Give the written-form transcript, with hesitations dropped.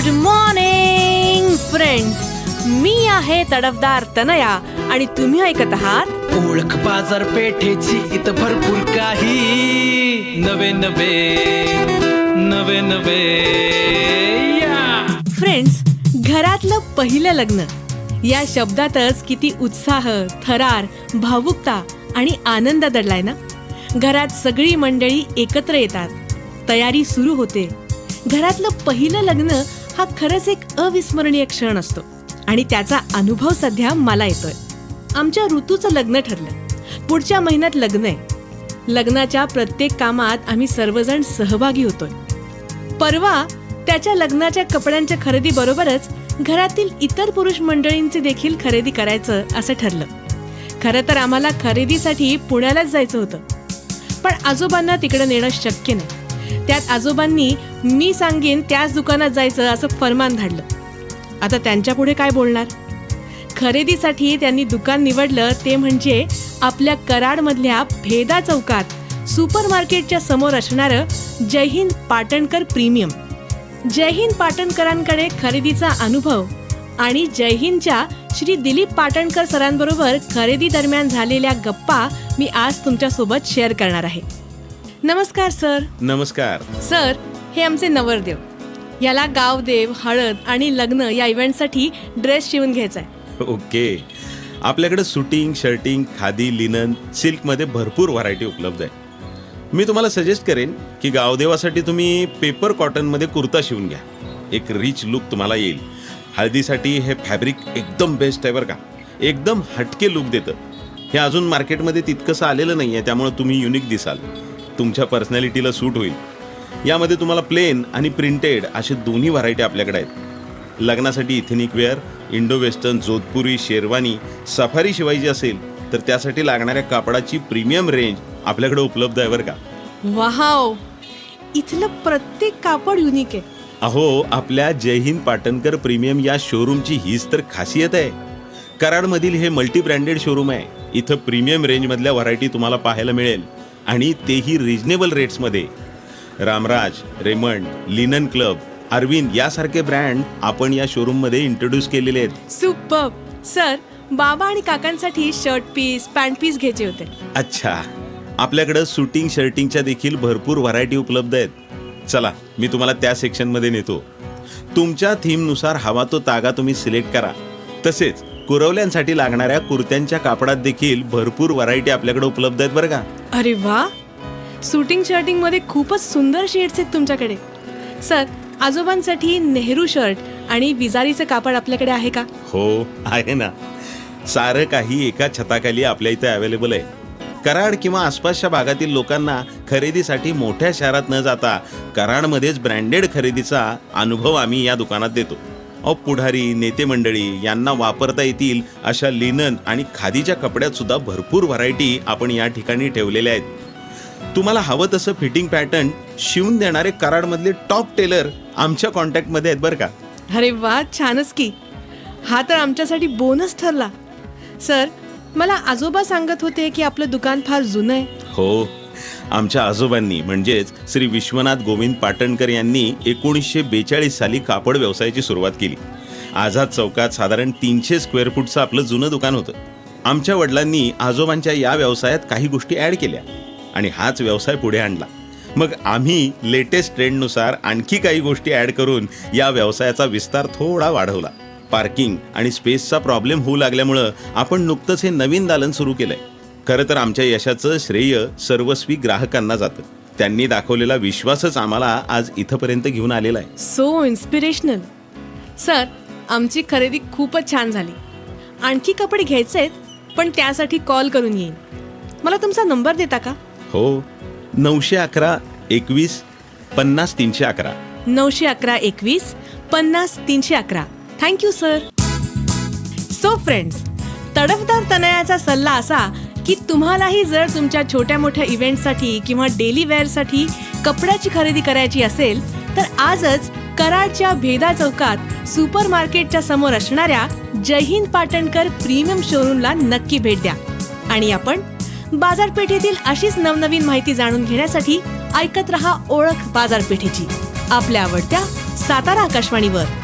Good morning friends, मी आहे तडफदार तनया आणि तुम्ही ऐकत आहात ओळख बाजारपेठेची इथं भरपूर काही नवे नवे या. फ्रेंड्स, घरातलं पहिलं लग्न या शब्दातच किती उत्साह, थरार, भावुकता आणि आनंद दडलाय ना. घरात सगळी मंडळी एकत्र येतात, तयारी सुरू होते. घरातलं पहिलं लग्न हा खरंच एक अविस्मरणीय क्षण असतो आणि त्याचा अनुभव सध्या मला येतोय. आमच्या ऋतूचं लग्न ठरलं, पुढच्या महिन्यात लग्न आहे. लग्नाच्या प्रत्येक कामात आम्ही सर्वजण सहभागी होतोय. परवा त्याच्या लग्नाच्या कपड्यांच्या खरेदी बरोबरच घरातील इतर पुरुष मंडळींची देखील खरेदी करायचं असं ठरलं. खरं तर आम्हाला खरेदीसाठी पुण्यालाच जायचं होतं, पण आजोबांना तिकडे नेणं शक्य नाही. त्यात आजोबांनी मी सांगेन त्याच दुकानात जायचं असं फरमान धाडलं. आता त्यांच्या पुढे काय बोलणार. खरेदीसाठी त्यांनी दुकान निवडलं ते म्हणजे आपल्या कराडमधल्या भेदा चौकात सुपर मार्केटच्या समोर असणारं जय हिंद पाटणकर प्रीमियम. जय हिंद पाटणकरांकडे खरेदीचा अनुभव आणि जय हिंदच्या श्री दिलीप पाटणकर सरांबरोबर खरेदी दरम्यान झालेल्या गप्पा मी आज तुमच्यासोबत शेअर करणार आहे. नमस्कार सर. नमस्कार सर, हे आमचे नवरदेव. याला गावदेव, हळद आणि लग्न या इव्हेंटसाठी ड्रेस शिवून घ्यायचा आहे. ओके. आपल्याकडे सुटिंग, शर्टिंग, खादी, लिनन, सिल्कमध्ये भरपूर व्हरायटी उपलब्ध आहे. मी तुम्हाला सजेस्ट करेन की गावदेवासाठी तुम्ही पेपर कॉटनमध्ये कुर्ता शिवून घ्या. एक रिच लुक तुम्हाला येईल. हळदीसाठी हे फॅब्रिक एकदम बेस्ट आहे बरं का. एकदम हटके लुक देतं. हे अजून मार्केटमध्ये तितकंसं आलेलं नाही आहे, त्यामुळे तुम्ही युनिक दिसाल. तुमच्या पर्सनॅलिटीला सूट होईल. यामध्ये तुम्हाला प्लेन आणि प्रिंटेड असे दोन्ही व्हरायटी आपल्याकडे आहेत. लग्नासाठी इथेनिक वेअर, इंडो वेस्टर्न, जोधपुरी, शेरवानी, सफारी शिवायची असेल तर त्यासाठी लागणाऱ्या कापडाची प्रीमियम रेंज आपल्याकडे उपलब्ध आहे बरं का. वाव, इथलं प्रत्येक कापड युनिक आहे. अहो, आपल्या जय हिंद पाटणकर प्रीमियम या शोरूमची हीच तर खासियत आहे. कराडमधील हे मल्टी ब्रँडेड शोरूम आहे. इथं प्रीमियम रेंजमधल्या व्हरायटी तुम्हाला पाहायला मिळेल आणि तेही रिजनेबल रेट्समध्ये. Ramraj, Raymond, linen club, Arvind यासारखे ब्रँड आपण या शोरूममध्ये इंट्रोड्यूस केलेले आहेत. सुपर्ब. सर, बाबा आणि काकांसाठी शर्ट पीस, पॅन्ट पीस घ्यायचे होते. अच्छा, आपल्याकडं सुटिंग, शर्टिंगच्या देखील भरपूर व्हरायटी उपलब्ध आहेत. चला, मी तुम्हाला त्या सेक्शनमध्ये नेतो. तुमच्या थीमनुसार हवा तो तागा तुम्ही सिलेक्ट करा. तसेच कुरवल्यांसाठी लागणाऱ्या कुर्त्यांच्या कापडात देखील भरपूर व्हरायटी आपल्याकडे उपलब्ध आहेत बरं का. अरे वा, शूटिंग शर्टिंग मध्ये खूपच सुंदर शेड्स आहेत तुमच्याकडे. सर, आजोबांसाठी नेहरू शर्ट आणि विजारीचं कापड आपल्याकडे आहे का? हो, आहे ना. सारं काही एका छताखाली आपल्या इथे अवेलेबल आहे. कराड किंवा आसपासच्या भागातील लोकांना खरेदीसाठी मोठ्या शहरात न जाता कराडमध्येच ब्रँडेड खरेदीचा अनुभव आम्ही या दुकानात देतो. पुढारी, नेते मंडळी यांना वापरता येतील अशा लिनन आणि खादीच्या कपड्यात सुद्धा भरपूर व्हरायटी आपण या ठिकाणी ठेवलेल्या आहेत. तुम्हाला हवं तसं फिटिंग पॅटर्न शिवून देणारे कराडमधले टॉप टेलर आमच्या कॉन्टॅक्टमध्ये आहेत बरं का. अरे वा, छानच की. हा तर आमच्यासाठी बोनस ठरला. सर, मला आजोबा सांगत होते की आपलं दुकान फार जुनं आहे. हो, आमच्या आजोबांनी म्हणजेच श्री विश्वनाथ गोविंद पाटणकर यांनी 1942 साली कापड व्यवसायाची सुरुवात केली. आझाद चौकात साधारण 300 स्क्वेअर फूटचं आपलं जुनं दुकान होतं. आमच्या वडिलांनी आजोबांच्या या व्यवसायात काही गोष्टी ॲड केल्या आणि हाच व्यवसाय पुढे आणला. मग आम्ही लेटेस्ट ट्रेंडनुसार आणखी काही गोष्टी ॲड करून या व्यवसायाचा विस्तार थोडा वाढवला. पार्किंग आणि स्पेसचा प्रॉब्लेम होऊ लागल्यामुळं आपण नुकतंच हे नवीन दालन सुरू केलंय. खरं तर आमच्या यशाचं श्रेय सर्वस्वी ग्राहकांना जातं. त्यांनी दाखवलेला विश्वासच आम्हाला आज इथंपर्यंत घेऊन आलेला आहे. So inspirational. सर, आमची खरेदी खूपच छान झाली. आणखी कपडे घ्यायचे आहेत, पण त्यासाठी कॉल करून येईन. मला तुमचा नंबर देता का? हो, 911 21 50 311. 911 21 50 311. Thank you sir. सो फ्रेंड्स, तडफदार तनयाचा सल्ला असा की तुम्हालाही जर तुमच्या छोट्या मोठ्या इव्हेंटसाठी किंवा डेली वेअरसाठी कपड्याची खरेदी करायची असेल तर आजच कराडच्या भेदा चौकात सुपर मार्केटच्या समोर असणाऱ्या जय हिंद पाटणकर प्रीमियम शोरूमला नक्की भेट द्या. आणि आपण बाजारपेठेतील अशीच नवनवीन माहिती जाणून घेण्यासाठी ऐकत रहा ओळख बाजारपेठेची, आपल्या आवडत्या सातारा आकाशवाणीवर.